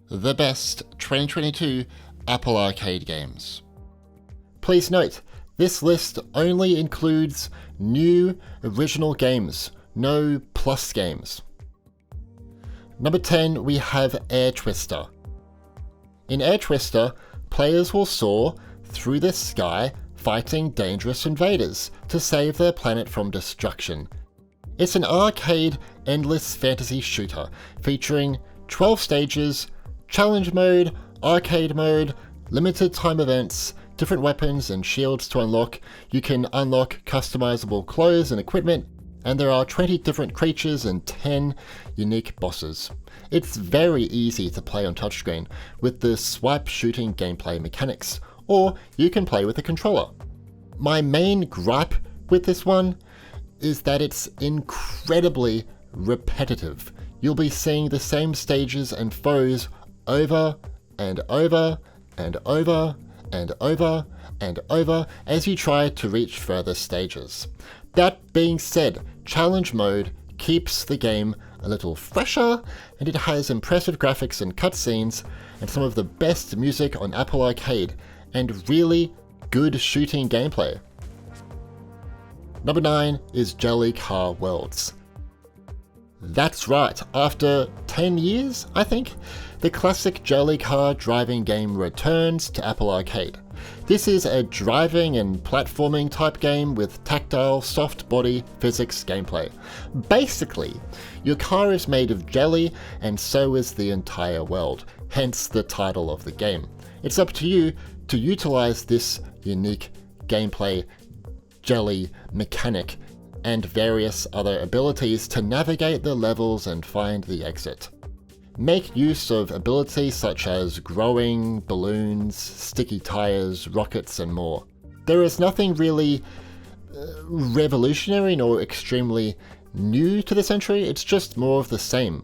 the best 2022 Apple Arcade games. Please note, this list only includes new original games, no plus games. Number 10, we have Air Twister. In Air Twister, players will soar through the sky fighting dangerous invaders to save their planet from destruction. It's an arcade, endless fantasy shooter featuring 12 stages, challenge mode, arcade mode, limited time events, different weapons and shields to unlock. You can unlock customizable clothes and equipment, and there are 20 different creatures and 10 unique bosses. It's very easy to play on touchscreen with the swipe shooting gameplay mechanics, or you can play with a controller. My main gripe with this one is that it's incredibly repetitive. You'll be seeing the same stages and foes over and over and over and over and over as you try to reach further stages. That being said, challenge mode keeps the game a little fresher, and it has impressive graphics and cutscenes, and some of the best music on Apple Arcade, and really good shooting gameplay. Number 9 is Jelly Car Worlds. That's right, after 10 years, I think, the classic Jelly Car driving game returns to Apple Arcade. This is a driving and platforming type game with tactile, soft body physics gameplay. Basically, your car is made of jelly, and so is the entire world, hence the title of the game. It's up to you to utilize this unique gameplay jelly mechanic and various other abilities to navigate the levels and find the exit. Make use of abilities such as growing, balloons, sticky tires, rockets, and more. There is nothing really revolutionary nor extremely new to this entry, it's just more of the same.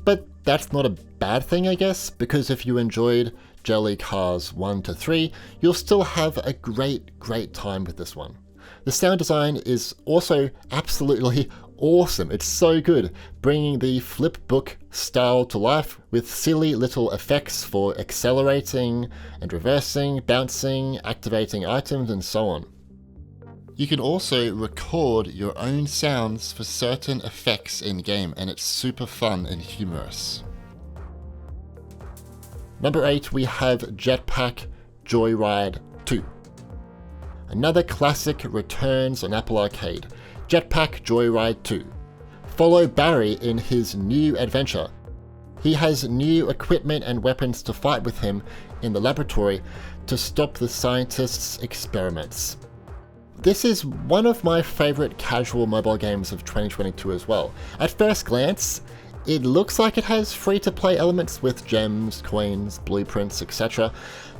But that's not a bad thing, I guess, because if you enjoyed Jelly Cars 1 to 3, you'll still have a great time with this one. The sound design is also absolutely awesome. It's so good, bringing the flipbook style to life with silly little effects for accelerating and reversing, bouncing, activating items, and so on. You can also record your own sounds for certain effects in-game, and it's super fun and humorous. Number 8, we have Jetpack Joyride 2. Another classic returns on Apple Arcade, Jetpack Joyride 2. Follow Barry in his new adventure. He has new equipment and weapons to fight with him in the laboratory to stop the scientists' experiments. This is one of my favorite casual mobile games of 2022 as well. At first glance, it looks like it has free-to-play elements with gems, coins, blueprints, etc.,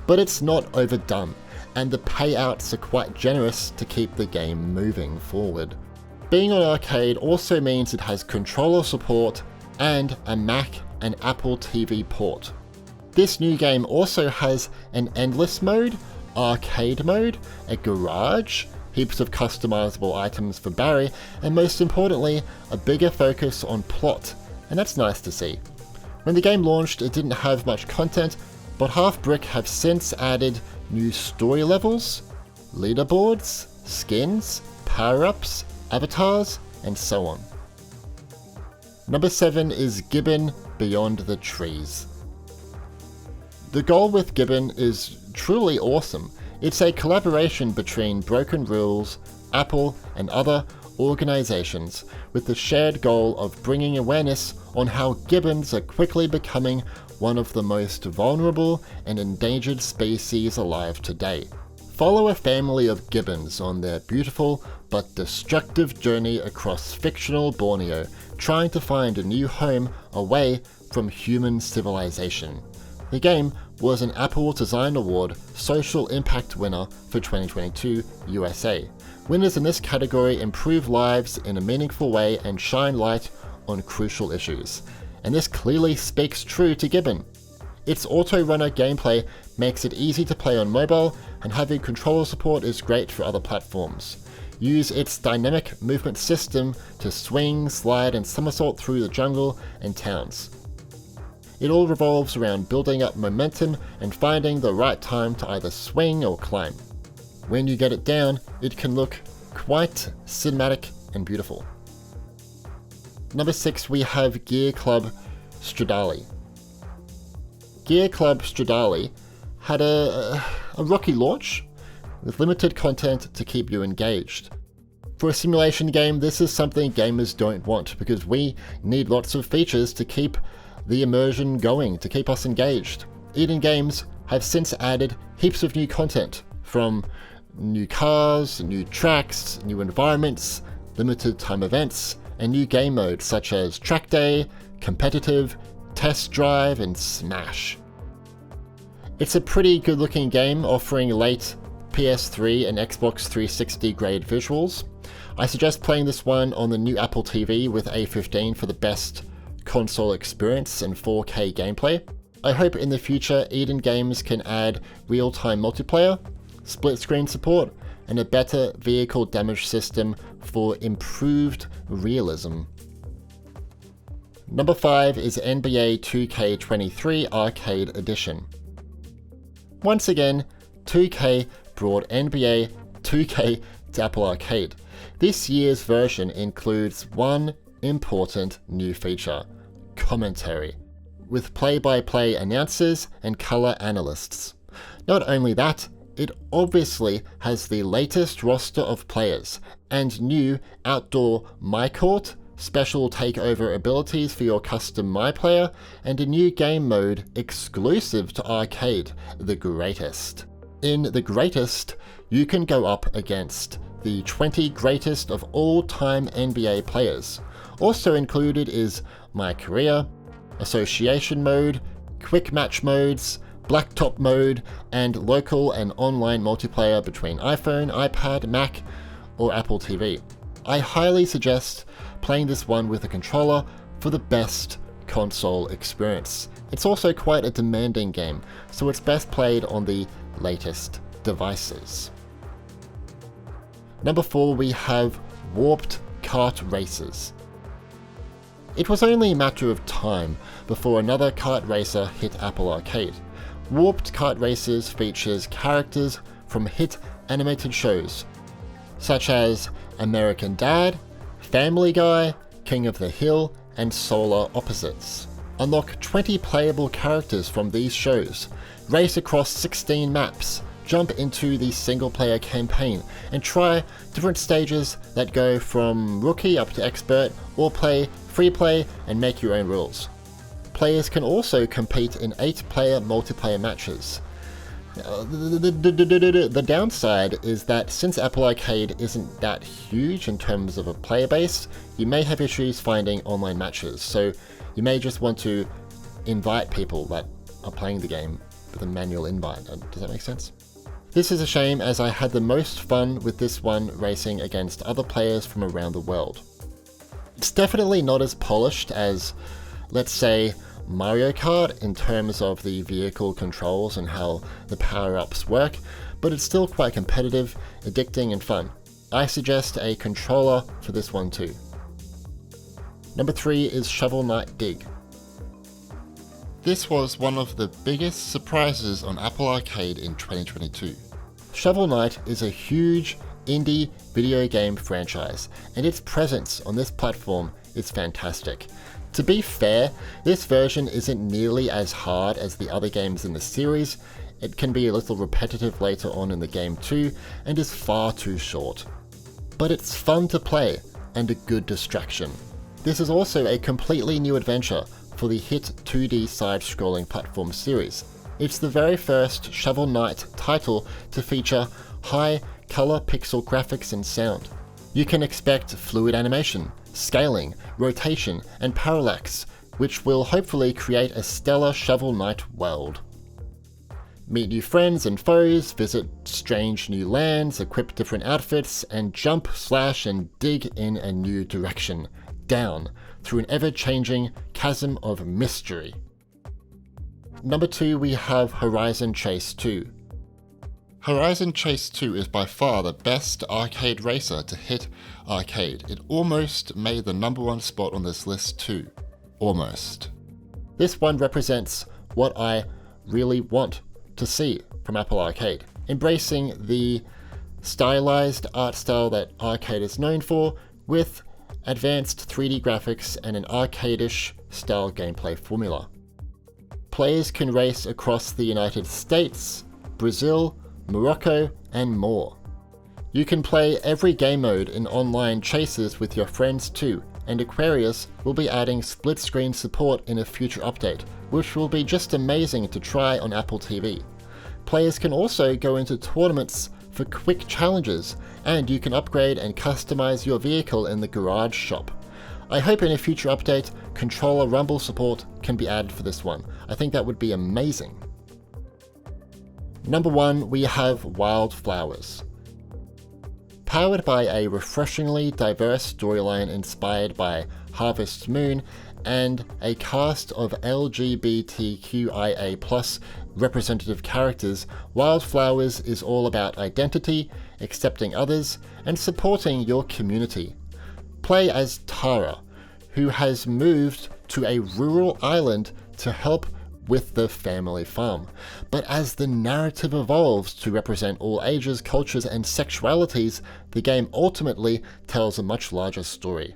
but it's not overdone, and the payouts are quite generous to keep the game moving forward. Being on arcade also means it has controller support and a Mac and Apple TV port. This new game also has an endless mode, arcade mode, a garage, heaps of customizable items for Barry, and most importantly, a bigger focus on plot, and that's nice to see. When the game launched, it didn't have much content, but Half Brick have since added new story levels, leaderboards, skins, power-ups, avatars, and so on. Number 7 is Gibbon Beyond the Trees. The goal with Gibbon is truly awesome. It's a collaboration between Broken Rules, Apple, and other organizations with the shared goal of bringing awareness on how gibbons are quickly becoming one of the most vulnerable and endangered species alive today. Follow a family of gibbons on their beautiful but destructive journey across fictional Borneo, trying to find a new home away from human civilization. The game was an Apple Design Award Social Impact winner for 2022 USA. Winners in this category improve lives in a meaningful way and shine light on crucial issues. And this clearly speaks true to Gibbon. Its auto-runner gameplay makes it easy to play on mobile, and having controller support is great for other platforms. Use its dynamic movement system to swing, slide, and somersault through the jungle and towns. It all revolves around building up momentum and finding the right time to either swing or climb. When you get it down, it can look quite cinematic and beautiful. Number 6, we have Gear Club Stradale. Gear Club Stradale had a rocky launch with limited content to keep you engaged. For a simulation game, this is something gamers don't want because we need lots of features to keep the immersion going, to keep us engaged. Eden Games have since added heaps of new content, from new cars, new tracks, new environments, limited time events, and new game modes such as Track Day, Competitive, Test Drive, and Smash. It's a pretty good looking game offering late PS3 and Xbox 360 grade visuals. I suggest playing this one on the new Apple TV with A15 for the best console experience and 4K gameplay. I hope in the future Eden Games can add real-time multiplayer, split screen support, and a better vehicle damage system for improved realism. Number 5 is NBA 2K23 Arcade Edition. Once again, 2K brought NBA 2K to Apple Arcade. This year's version includes one important new feature: commentary, with play-by-play announcers and color analysts. Not only that, it obviously has the latest roster of players and new outdoor MyCourt, special takeover abilities for your custom MyPlayer, and a new game mode exclusive to Arcade, The Greatest. In The Greatest, you can go up against the 20 greatest of all-time NBA players. Also included is My Career, Association Mode, Quick Match modes, Blacktop mode, and local and online multiplayer between iPhone, iPad, Mac, or Apple TV. I highly suggest playing this one with a controller for the best console experience. It's also quite a demanding game, so it's best played on the latest devices. Number 4, we have Warped Kart Racers. It was only a matter of time before another kart racer hit Apple Arcade. Warped Kart Racers features characters from hit animated shows such as American Dad, Family Guy, King of the Hill, and Solar Opposites. Unlock 20 playable characters from these shows, race across 16 maps, jump into the single-player campaign, and try different stages that go from rookie up to expert, or play free play and make your own rules. Players can also compete in 8-player multiplayer matches. The downside is that since Apple Arcade isn't that huge in terms of a player base, you may have issues finding online matches, so you may just want to invite people that are playing the game with a manual invite. Does that make sense? This is a shame, as I had the most fun with this one racing against other players from around the world. It's definitely not as polished as, let's say, Mario Kart in terms of the vehicle controls and how the power-ups work, but it's still quite competitive, addicting, and fun. I suggest a controller for this one too. Number 3 is Shovel Knight Dig. This was one of the biggest surprises on Apple Arcade in 2022. Shovel Knight is a huge indie video game franchise, and its presence on this platform is fantastic. To be fair, this version isn't nearly as hard as the other games in the series. It can be a little repetitive later on in the game too, and is far too short. But it's fun to play, and a good distraction. This is also a completely new adventure for the hit 2D side-scrolling platform series. It's the very first Shovel Knight title to feature high color pixel graphics and sound. You can expect fluid animation, scaling, rotation, and parallax, which will hopefully create a stellar Shovel Knight world. Meet new friends and foes, visit strange new lands, equip different outfits, and jump, slash, and dig in a new direction, down, through an ever-changing chasm of mystery. Number 2, we have Horizon Chase 2. Horizon Chase 2 is by far the best arcade racer to hit arcade. It almost made the number 1 spot on this list too. Almost. This one represents what I really want to see from Apple Arcade, embracing the stylized art style that Arcade is known for, with advanced 3D graphics and an arcade-ish style gameplay formula. Players can race across the United States, Brazil, Morocco, and more. You can play every game mode in online chases with your friends too, and Aquarius will be adding split screen support in a future update, which will be just amazing to try on Apple TV. Players can also go into tournaments for quick challenges, and you can upgrade and customize your vehicle in the garage shop. I hope in a future update, controller rumble support can be added for this one. I think that would be amazing. Number 1, we have Wildflowers. Powered by a refreshingly diverse storyline inspired by Harvest Moon and a cast of LGBTQIA+ representative characters, Wildflowers is all about identity, accepting others, and supporting your community. Play as Tara, who has moved to a rural island to help with the family farm. But as the narrative evolves to represent all ages, cultures, and sexualities, the game ultimately tells a much larger story.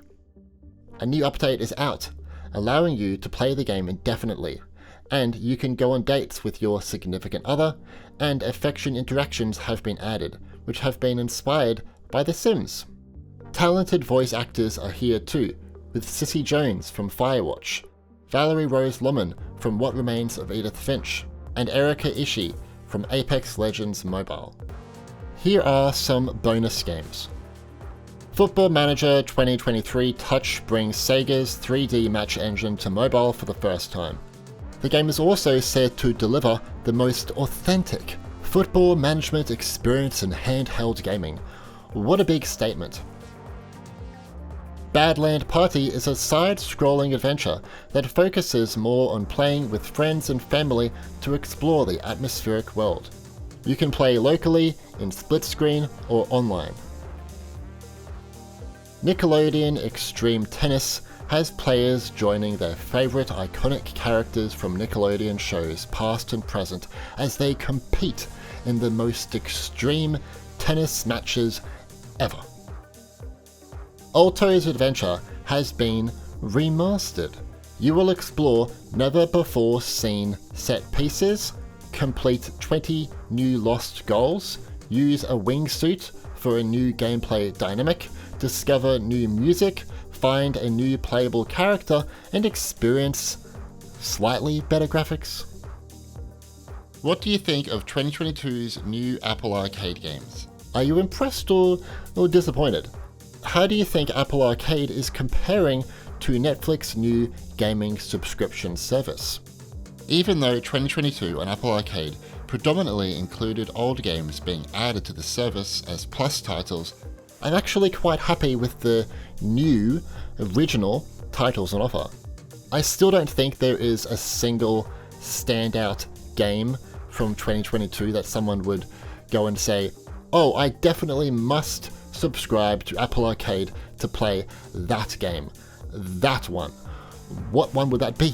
A new update is out, allowing you to play the game indefinitely, and you can go on dates with your significant other, and affection interactions have been added, which have been inspired by The Sims. Talented voice actors are here too, with Cissy Jones from Firewatch, Valerie Rose Lohman from What Remains of Edith Finch, and Erika Ishii from Apex Legends Mobile. Here are some bonus games. Football Manager 2023 Touch brings Sega's 3D match engine to mobile for the first time. The game is also said to deliver the most authentic football management experience in handheld gaming. What a big statement. Badland Party is a side-scrolling adventure that focuses more on playing with friends and family to explore the atmospheric world. You can play locally, in split screen, or online. Nickelodeon Extreme Tennis has players joining their favorite iconic characters from Nickelodeon shows past and present as they compete in the most extreme tennis matches ever. Alto's Adventure has been remastered. You will explore never-before-seen set pieces, complete 20 new lost goals, use a wingsuit for a new gameplay dynamic, discover new music, find a new playable character, and experience slightly better graphics. What do you think of 2022's new Apple Arcade games? Are you impressed or disappointed? How do you think Apple Arcade is comparing to Netflix's new gaming subscription service? Even though 2022 on Apple Arcade predominantly included old games being added to the service as Plus titles, I'm actually quite happy with the new, original titles on offer. I still don't think there is a single standout game from 2022 that someone would go and say, oh, I definitely must subscribe to Apple Arcade to play that game. That one. What one would that be?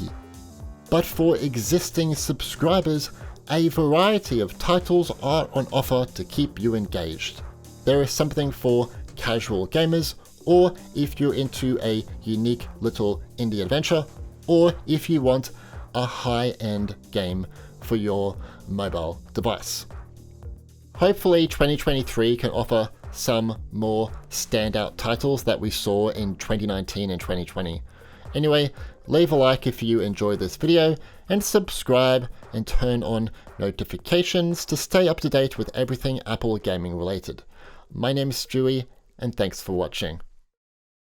But for existing subscribers, a variety of titles are on offer to keep you engaged. There is something for casual gamers, or if you're into a unique little indie adventure, or if you want a high-end game for your mobile device. Hopefully 2023 can offer some more standout titles that we saw in 2019 and 2020. Anyway, leave a like if you enjoyed this video, and subscribe and turn on notifications to stay up to date with everything Apple gaming related. My name is Stewie, and thanks for watching.